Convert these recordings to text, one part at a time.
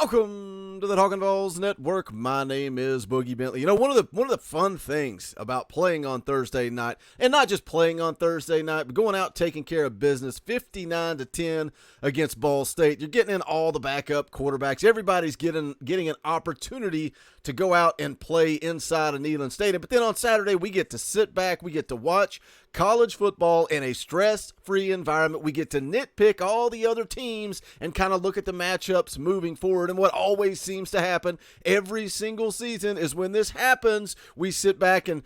Welcome to the Talkin VAWLS Network. My name is Boogie Bentley. You know, one of the fun things about playing on Thursday night, and not just playing on Thursday night, but going out taking care of business, 59-10 against Ball State. You're getting in all the backup quarterbacks. Everybody's getting an opportunity to go out and play inside of Neyland Stadium. But then on Saturday, we get to sit back, we get to watch college football in a stress-free environment. We get to nitpick all the other teams and kind of look at the matchups moving forward. And what always seems to happen every single season is when this happens, we sit back and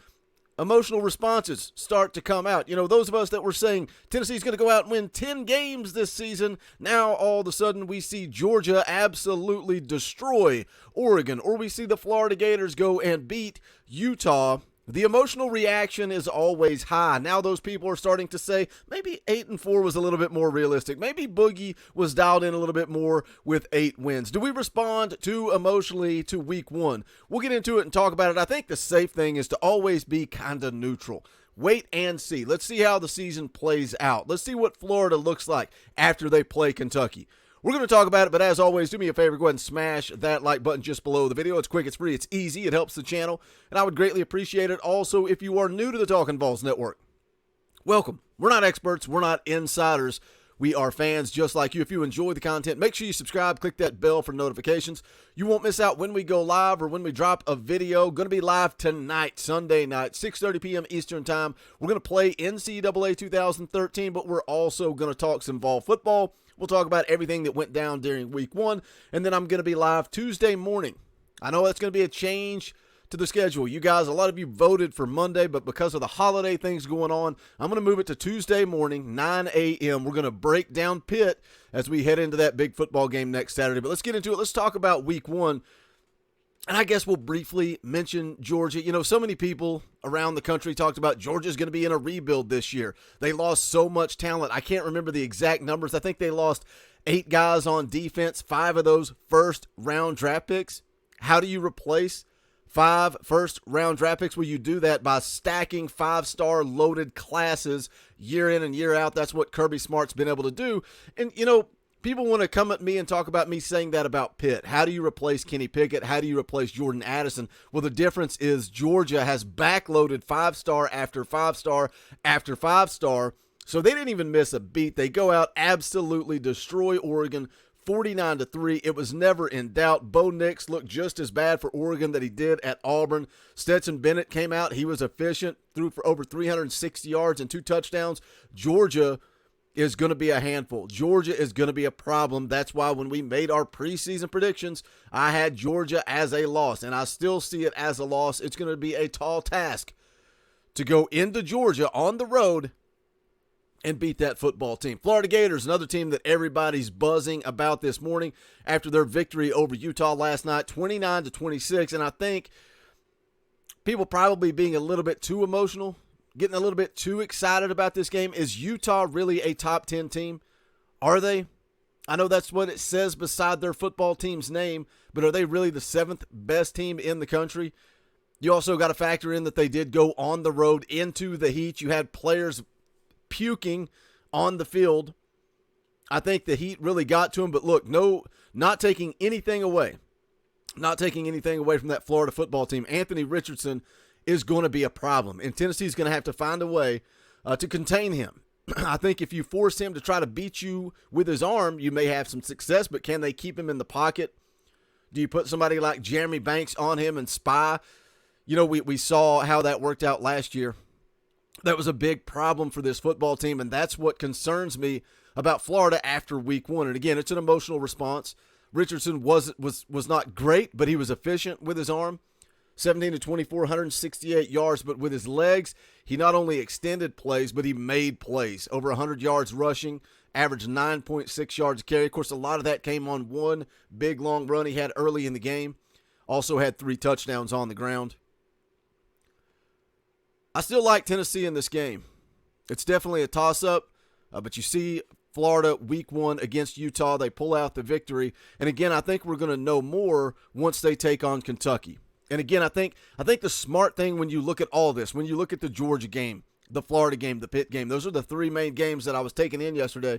emotional responses start to come out. You know, those of us that were saying Tennessee's going to go out and win 10 games this season, now all of a sudden we see Georgia absolutely destroy Oregon, or we see the Florida Gators go and beat Utah. The emotional reaction is always high. Now those people are starting to say maybe 8-4 was a little bit more realistic. Maybe Boogie was dialed in a little bit more with 8 wins. Do we respond too emotionally to week one? We'll get into it and talk about it. I think the safe thing is to always be kind of neutral. Wait and see. Let's see how the season plays out. Let's see what Florida looks like after they play Kentucky. We're going to talk about it, but as always, do me a favor, go ahead and smash that like button just below the video. It's quick, it's free, it's easy, it helps the channel, and I would greatly appreciate it. Also, if you are new to the Talkin VAWLS Network, welcome. We're not experts, we're not insiders. We are fans just like you. If you enjoy the content, make sure you subscribe, click that bell for notifications. You won't miss out when we go live or when we drop a video. Going to be live tonight, Sunday night, 6:30 p.m. Eastern Time. We're going to play NCAA 2013, but we're also going to talk some VAWL football. We'll talk about everything that went down during week one, and then I'm going to be live Tuesday morning. I know that's going to be a change to the schedule. You guys, a lot of you voted for Monday, but because of the holiday things going on, I'm going to move it to Tuesday morning, 9 a.m. We're going to break down Pitt as we head into that big football game next Saturday. But let's get into it. Let's talk about week one. And I guess we'll briefly mention Georgia. You know, so many people around the country talked about Georgia's going to be in a rebuild this year. They lost so much talent. I can't remember the exact numbers. I think they lost 8 guys on defense, 5 of those first-round draft picks. How do you replace 5 first-round draft picks? Well, you do that by stacking 5-star loaded classes year in and year out. That's what Kirby Smart's been able to do. And, you know, people want to come at me and talk about me saying that about Pitt. How do you replace Kenny Pickett? How do you replace Jordan Addison? Well, the difference is Georgia has backloaded 5-star after 5-star after 5-star, so they didn't even miss a beat. They go out, absolutely destroy Oregon 49-3. It was never in doubt. Bo Nix looked just as bad for Oregon that he did at Auburn. Stetson Bennett came out. He was efficient, threw for over 360 yards and 2 touchdowns. Georgia is going to be a handful. Georgia is going to be a problem. That's why when we made our preseason predictions, I had Georgia as a loss, and I still see it as a loss. It's going to be a tall task to go into Georgia on the road and beat that football team. Florida Gators, another team that everybody's buzzing about this morning after their victory over Utah last night, 29-26, and I think people probably being a little bit too emotional, getting a little bit too excited about this game. Is Utah really a top 10 team? Are they? I know that's what it says beside their football team's name, but are they really the 7th best team in the country? You also got to factor in that they did go on the road into the heat. You had players puking on the field. I think the heat really got to them, but look, not taking anything away. Not taking anything away from that Florida football team. Anthony Richardson is going to be a problem, and Tennessee's going to have to find a way to contain him. I think if you force him to try to beat you with his arm, you may have some success, but can they keep him in the pocket? Do you put somebody like Jeremy Banks on him and spy? You know, we saw how that worked out last year. That was a big problem for this football team, and that's what concerns me about Florida after week one. And again, it's an emotional response. Richardson was not great, but he was efficient with his arm. 17-24, 168 yards, but with his legs, he not only extended plays, but he made plays. Over 100 yards rushing, averaged 9.6 yards a carry. Of course, a lot of that came on one big, long run he had early in the game. Also had 3 touchdowns on the ground. I still like Tennessee in this game. It's definitely a toss-up, but you see Florida week one against Utah. They pull out the victory. And again, I think we're going to know more once they take on Kentucky. And again, I think the smart thing when you look at all this, when you look at the Georgia game, the Florida game, the Pitt game, those are the 3 main games that I was taking in yesterday.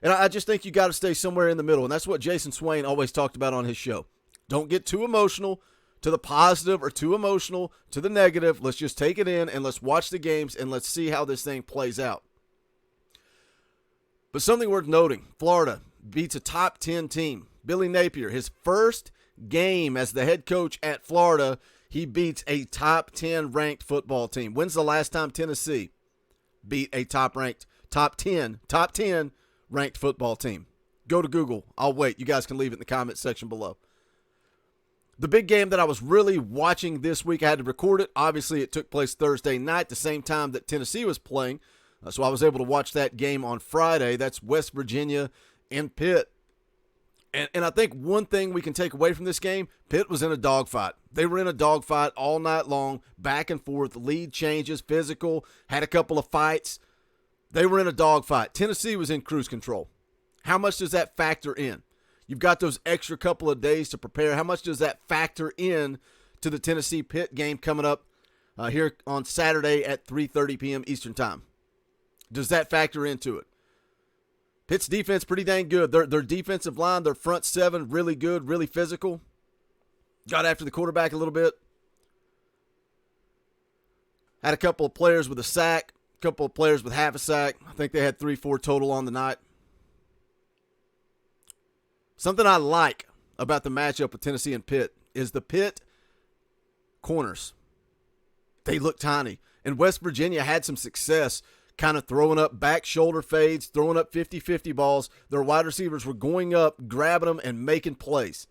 And I just think you got to stay somewhere in the middle. And that's what Jason Swain always talked about on his show. Don't get too emotional to the positive or too emotional to the negative. Let's just take it in and let's watch the games and let's see how this thing plays out. But something worth noting, Florida beats a top 10 team. Billy Napier, his first game as the head coach at Florida, he beats a top 10 ranked football team. When's the last time Tennessee beat a top 10 ranked football team? Go to Google. I'll wait. You guys can leave it in the comment section below. The big game that I was really watching this week, I had to record it. Obviously, it took place Thursday night, the same time that Tennessee was playing. So I was able to watch that game on Friday. That's West Virginia and Pitt. And I think one thing we can take away from this game, Pitt was in a dogfight. They were in a dogfight all night long, back and forth, lead changes, physical, had a couple of fights. They were in a dogfight. Tennessee was in cruise control. How much does that factor in? You've got those extra couple of days to prepare. How much does that factor in to the Tennessee-Pitt game coming up here on Saturday at 3:30 p.m. Eastern Time? Does that factor into it? Pitt's defense pretty dang good. Their defensive line, their front seven, really good, really physical. Got after the quarterback a little bit. Had a couple of players with a sack, a couple of players with half a sack. I think they had 3-4 total on the night. Something I like about the matchup with Tennessee and Pitt is the Pitt corners. They look tiny. And West Virginia had some success kind of throwing up back shoulder fades, throwing up 50-50 balls. Their wide receivers were going up, grabbing them, and making plays.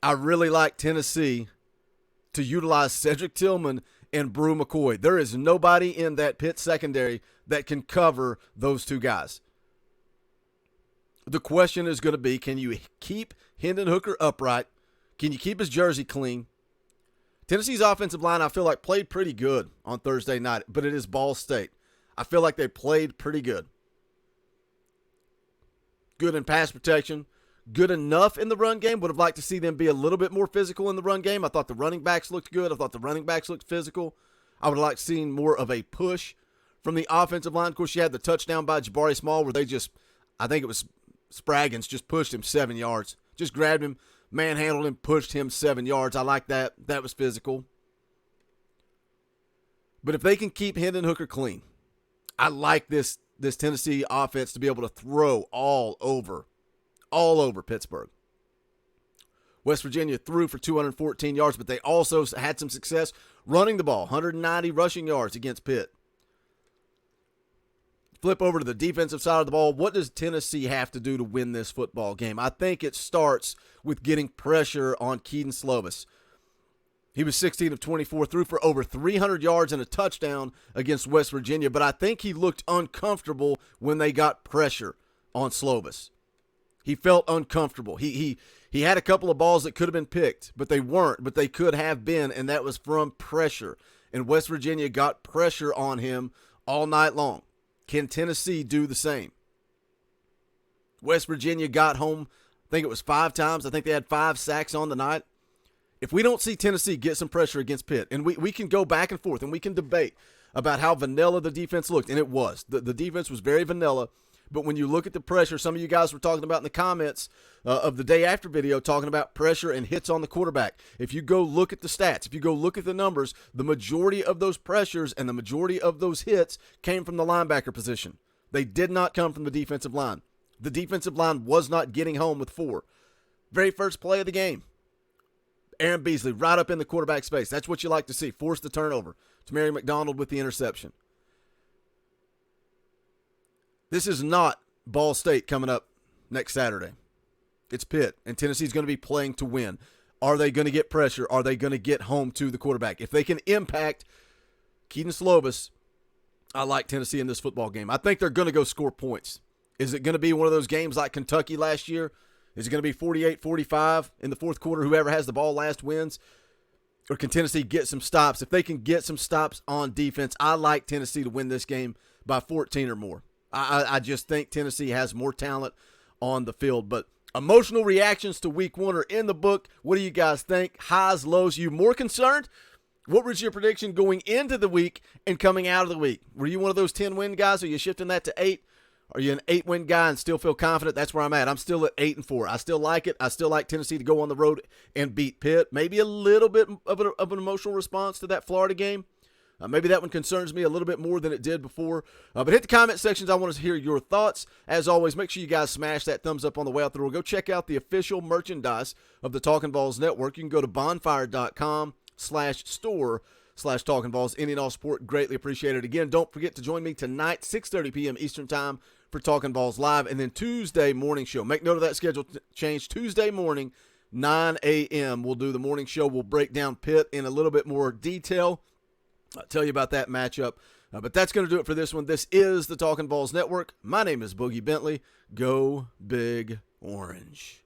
I really like Tennessee to utilize Cedric Tillman and Brew McCoy. There is nobody in that Pitt secondary that can cover those two guys. The question is going to be, can you keep Hendon Hooker upright? Can you keep his jersey clean? Tennessee's offensive line, I feel like, played pretty good on Thursday night, but it is Ball State. I feel like they played pretty good. Good in pass protection. Good enough in the run game. Would have liked to see them be a little bit more physical in the run game. I thought the running backs looked good. I thought the running backs looked physical. I would have liked seeing more of a push from the offensive line. Of course, you had the touchdown by Jabari Small where they just, I think it was Spraggins, just pushed him 7 yards. Just grabbed him, manhandled him, pushed him 7 yards. I like that. That was physical. But if they can keep Hendon Hooker clean, I like this Tennessee offense to be able to throw all over Pittsburgh. West Virginia threw for 214 yards, but they also had some success running the ball, 190 rushing yards against Pitt. Flip over to the defensive side of the ball. What does Tennessee have to do to win this football game? I think it starts with getting pressure on Keaton Slovis. He was 16 of 24, threw for over 300 yards and a touchdown against West Virginia, but I think he looked uncomfortable when they got pressure on Slovis. He felt uncomfortable. He had a couple of balls that could have been picked, but they weren't, but they could have been, and that was from pressure. And West Virginia got pressure on him all night long. Can Tennessee do the same? West Virginia got home, I think it was 5 times. I think they had 5 sacks on the night. If we don't see Tennessee get some pressure against Pitt, and we can go back and forth and we can debate about how vanilla the defense looked, and it was. The defense was very vanilla, but when you look at the pressure, some of you guys were talking about in the comments of the day after video, talking about pressure and hits on the quarterback. If you go look at the stats, if you go look at the numbers, the majority of those pressures and the majority of those hits came from the linebacker position. They did not come from the defensive line. The defensive line was not getting home with 4. Very first play of the game. Aaron Beasley right up in the quarterback space. That's what you like to see. Force the turnover. Tamari McDonald with the interception. This is not Ball State coming up next Saturday. It's Pitt, and Tennessee's going to be playing to win. Are they going to get pressure? Are they going to get home to the quarterback? If they can impact Keaton Slovis, I like Tennessee in this football game. I think they're going to go score points. Is it going to be one of those games like Kentucky last year? Is it going to be 48-45 in the fourth quarter? Whoever has the ball last wins? Or can Tennessee get some stops? If they can get some stops on defense, I like Tennessee to win this game by 14 or more. I just think Tennessee has more talent on the field. But emotional reactions to week 1 are in the book. What do you guys think? Highs, lows? You more concerned? What was your prediction going into the week and coming out of the week? Were you one of those 10-win guys? Are you shifting that to 8? Are you an 8-win guy and still feel confident? That's where I'm at. I'm still at 8-4. I still like it. I still like Tennessee to go on the road and beat Pitt. Maybe a little bit of an emotional response to that Florida game. Maybe that one concerns me a little bit more than it did before. But hit the comment sections. I want to hear your thoughts. As always, make sure you guys smash that thumbs up on the way out the door. Go check out the official merchandise of the Talkin' VAWLS Network. You can go to bonfire.com/store/Talkin' VAWLS. Any and all support, greatly appreciated. Again, don't forget to join me tonight, 6:30 p.m. Eastern Time for Talkin' VAWLS Live. And then Tuesday morning show. Make note of that schedule change. Tuesday morning, 9 a.m. We'll do the morning show. We'll break down Pitt in a little bit more detail. I'll tell you about that matchup. But that's going to do it for this one. This is the Talkin' VAWLS Network. My name is Boogie Bentley. Go Big Orange.